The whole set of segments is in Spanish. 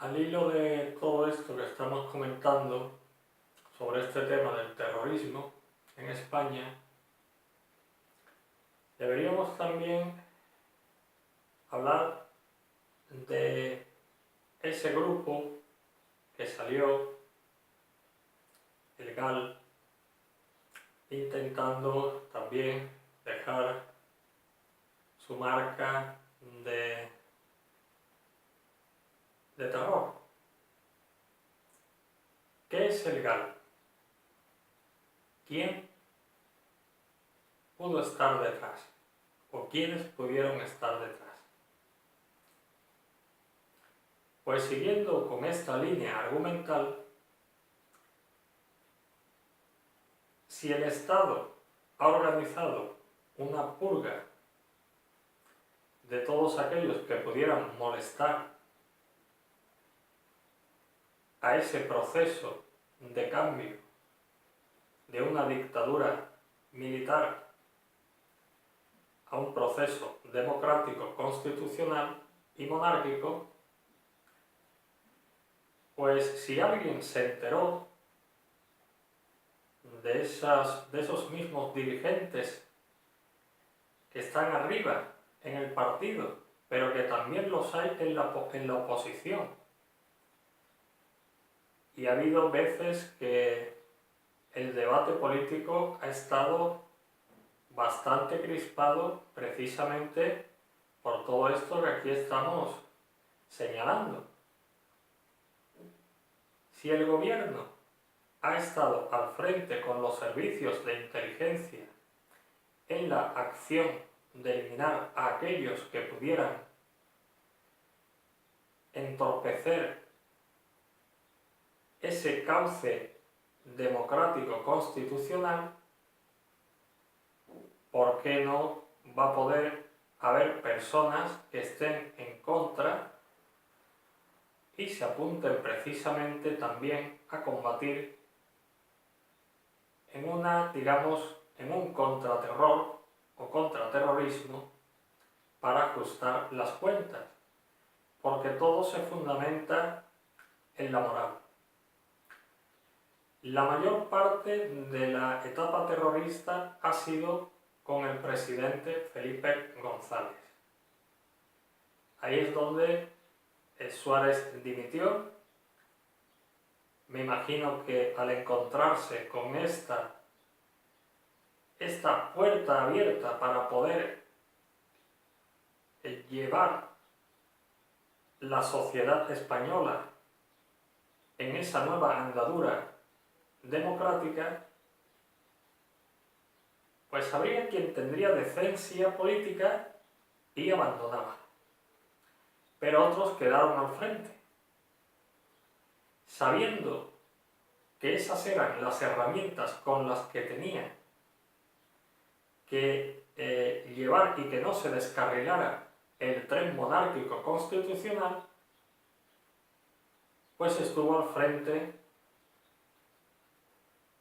Al hilo de todo esto que estamos comentando sobre este tema del terrorismo en España, deberíamos también hablar de ese grupo que salió ilegal intentando también dejar su marca de terror. ¿Qué es el GAL? ¿Quién pudo estar detrás? ¿O quiénes pudieron estar detrás? Pues siguiendo con esta línea argumental, si el Estado ha organizado una purga de todos aquellos que pudieran molestar a ese proceso de cambio de una dictadura militar a un proceso democrático, constitucional y monárquico, pues si alguien se enteró de esos mismos dirigentes que están arriba en el partido, pero que también los hay en la oposición, y ha habido veces que el debate político ha estado bastante crispado precisamente por todo esto que aquí estamos señalando. Si el gobierno ha estado al frente con los servicios de inteligencia en la acción de eliminar a aquellos que pudieran entorpecer ese cauce democrático constitucional, ¿por qué no va a poder haber personas que estén en contra y se apunten precisamente también a combatir en un contraterror o contraterrorismo para ajustar las cuentas? Porque todo se fundamenta en la moral. La mayor parte de la etapa terrorista ha sido con el presidente Felipe González. Ahí es donde Suárez dimitió. Me imagino que al encontrarse con esta puerta abierta para poder llevar la sociedad española en esa nueva andadura democrática, pues habría quien tendría decencia política y abandonaba. Pero otros quedaron al frente, sabiendo que esas eran las herramientas con las que tenían que llevar y que no se descarrilara el tren monárquico constitucional, pues estuvo al frente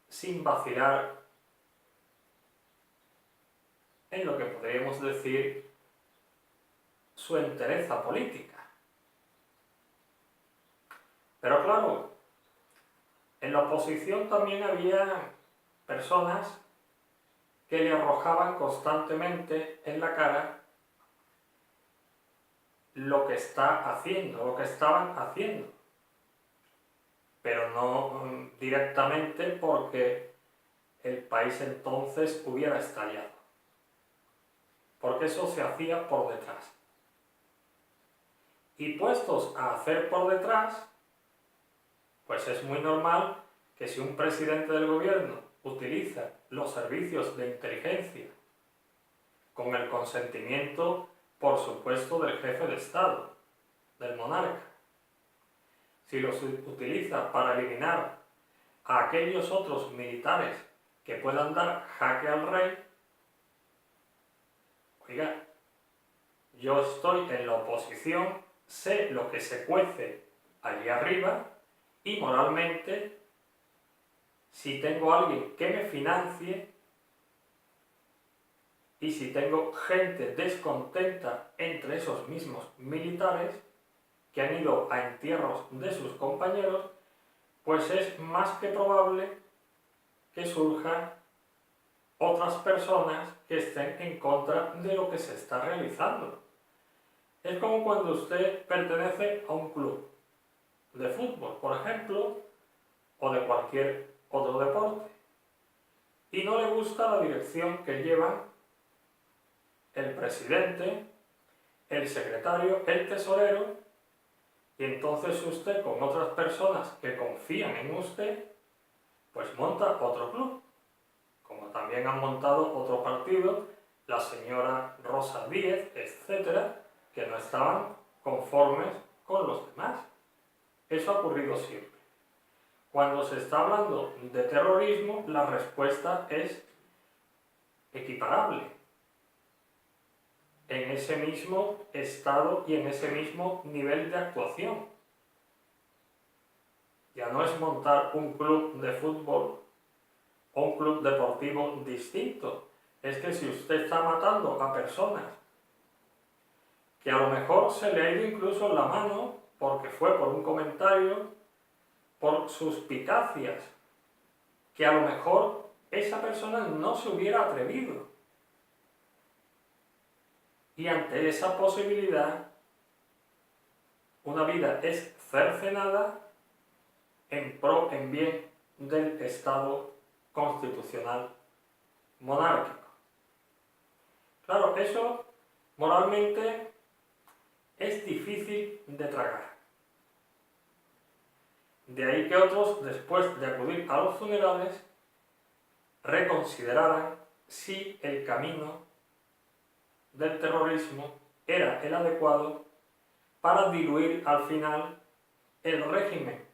sin vacilar en lo que podríamos decir su entereza política. Pero claro, en la oposición también había personas que le arrojaban constantemente en la cara lo que está haciendo, lo que estaban haciendo, pero no directamente porque el país entonces hubiera estallado, porque eso se hacía por detrás. Y puestos a hacer por detrás, pues es muy normal que si un presidente del gobierno utiliza los servicios de inteligencia con el consentimiento, por supuesto, del jefe de Estado, del monarca, si los utiliza para eliminar a aquellos otros militares que puedan dar jaque al rey, oiga, yo estoy en la oposición, sé lo que se cuece allí arriba y moralmente, si tengo a alguien que me financie y si tengo gente descontenta entre esos mismos militares, que han ido a entierros de sus compañeros, pues es más que probable que surjan otras personas que estén en contra de lo que se está realizando. Es como cuando usted pertenece a un club de fútbol, por ejemplo, o de cualquier otro deporte, y no le gusta la dirección que llevan el presidente, el secretario, el tesorero, y entonces usted con otras personas que confían en usted, pues monta otro club, como también han montado otro partido la señora Rosa Díez, etcétera, que no estaban conformes con los demás. Eso ha ocurrido siempre. Cuando se está hablando de terrorismo, la respuesta es equiparable, en ese mismo estado y en ese mismo nivel de actuación. Ya no es montar un club de fútbol o un club deportivo distinto. Es que si usted está matando a personas que a lo mejor se le ha ido incluso la mano porque fue por un comentario, por suspicacias, que a lo mejor esa persona no se hubiera atrevido. Y ante esa posibilidad, una vida es cercenada en bien del Estado constitucional monárquico. Claro, eso moralmente es difícil de tragar. De ahí que otros, después de acudir a los funerales, reconsideraran si el camino del terrorismo era el adecuado para diluir al final el régimen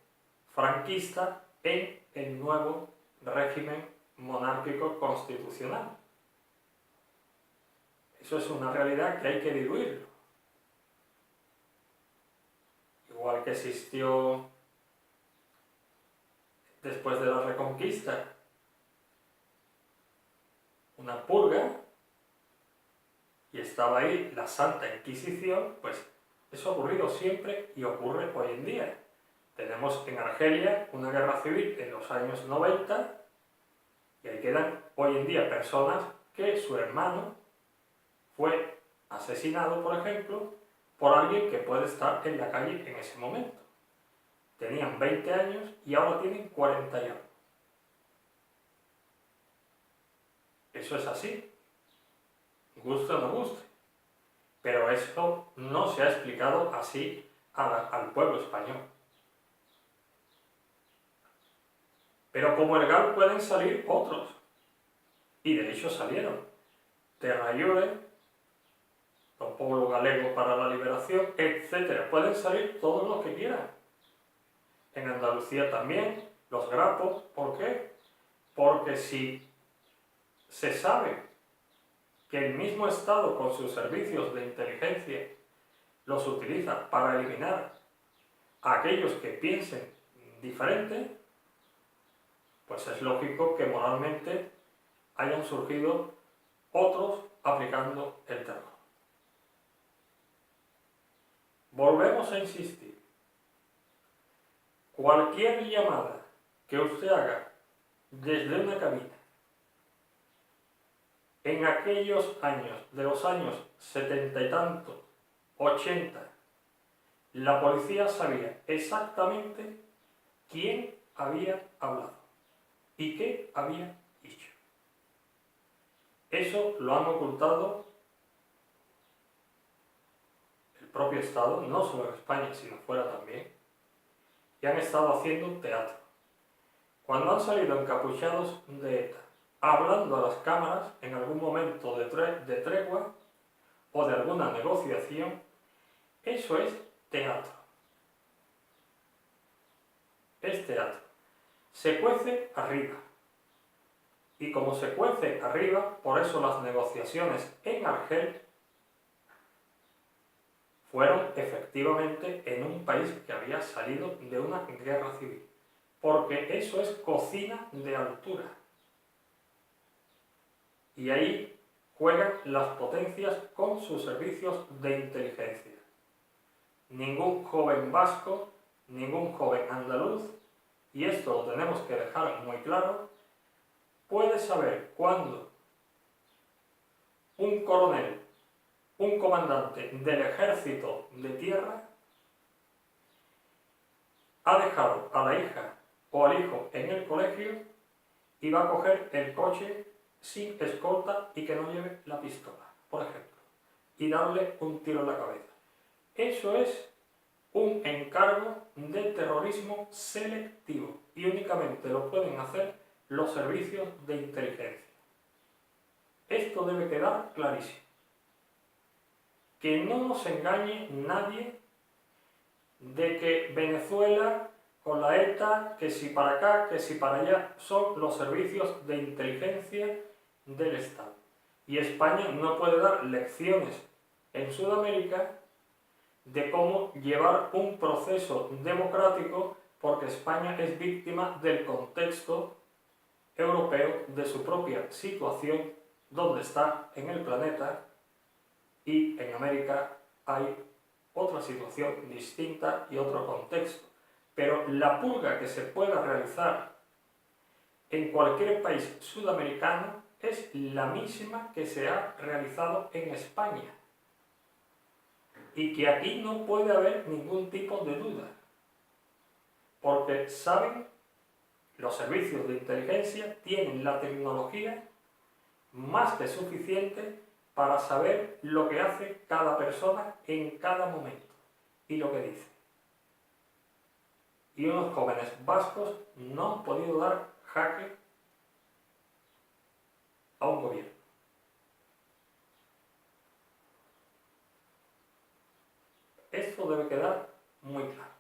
franquista en el nuevo régimen monárquico constitucional. Eso es una realidad que hay que diluirlo. Igual que existió después de la Reconquista una purga y estaba ahí la Santa Inquisición, pues eso ha ocurrido siempre y ocurre hoy en día. Tenemos en Argelia una guerra civil en los años 90 y ahí quedan hoy en día personas que su hermano fue asesinado, por ejemplo, por alguien que puede estar en la calle en ese momento. Tenían 20 años y ahora tienen 40 años. Eso es así, guste o no guste. Pero esto no se ha explicado así al pueblo español. Pero como el GAL pueden salir otros. Y de hecho salieron. Terra Iure, los pueblos galegos para la liberación, etc. Pueden salir todos los que quieran. En Andalucía también, los grapos. ¿Por qué? Porque si se sabe que el mismo Estado con sus servicios de inteligencia los utiliza para eliminar a aquellos que piensen diferente, pues es lógico que moralmente hayan surgido otros aplicando el terror. Volvemos a insistir. Cualquier llamada que usted haga desde una cabina en aquellos años, de los años 70 y tantos, 80, la policía sabía exactamente quién había hablado y qué había dicho. Eso lo han ocultado el propio Estado, no solo en España, sino fuera también, y han estado haciendo teatro. Cuando han salido encapuchados de ETA, hablando a las cámaras en algún momento de tregua o de alguna negociación, eso es teatro. Es teatro. Se cuece arriba. Y como se cuece arriba, por eso las negociaciones en Argel fueron efectivamente en un país que había salido de una guerra civil. Porque eso es cocina de altura. Y ahí juegan las potencias con sus servicios de inteligencia. ningún joven vasco, ningún joven andaluz, y esto lo tenemos que dejar muy claro, puede saber cuándo un coronel, un comandante del ejército de tierra, ha dejado a la hija o al hijo en el colegio y va a coger el coche sin escolta y que no lleve la pistola, por ejemplo, y darle un tiro en la cabeza. Eso es un encargo de terrorismo selectivo y únicamente lo pueden hacer los servicios de inteligencia. Esto debe quedar clarísimo. Que no nos engañe nadie de que Venezuela con la ETA, que si para acá, que si para allá, son los servicios de inteligencia del Estado. Y España no puede dar lecciones en Sudamérica de cómo llevar un proceso democrático porque España es víctima del contexto europeo, de su propia situación, donde está en el planeta, y en América hay otra situación distinta y otro contexto. Pero la purga que se pueda realizar en cualquier país sudamericano es la misma que se ha realizado en España. Y que aquí no puede haber ningún tipo de duda. Porque saben, los servicios de inteligencia tienen la tecnología más que suficiente para saber lo que hace cada persona en cada momento y lo que dice. Y unos jóvenes vascos no han podido dar jaque a un gobierno. Esto debe quedar muy claro.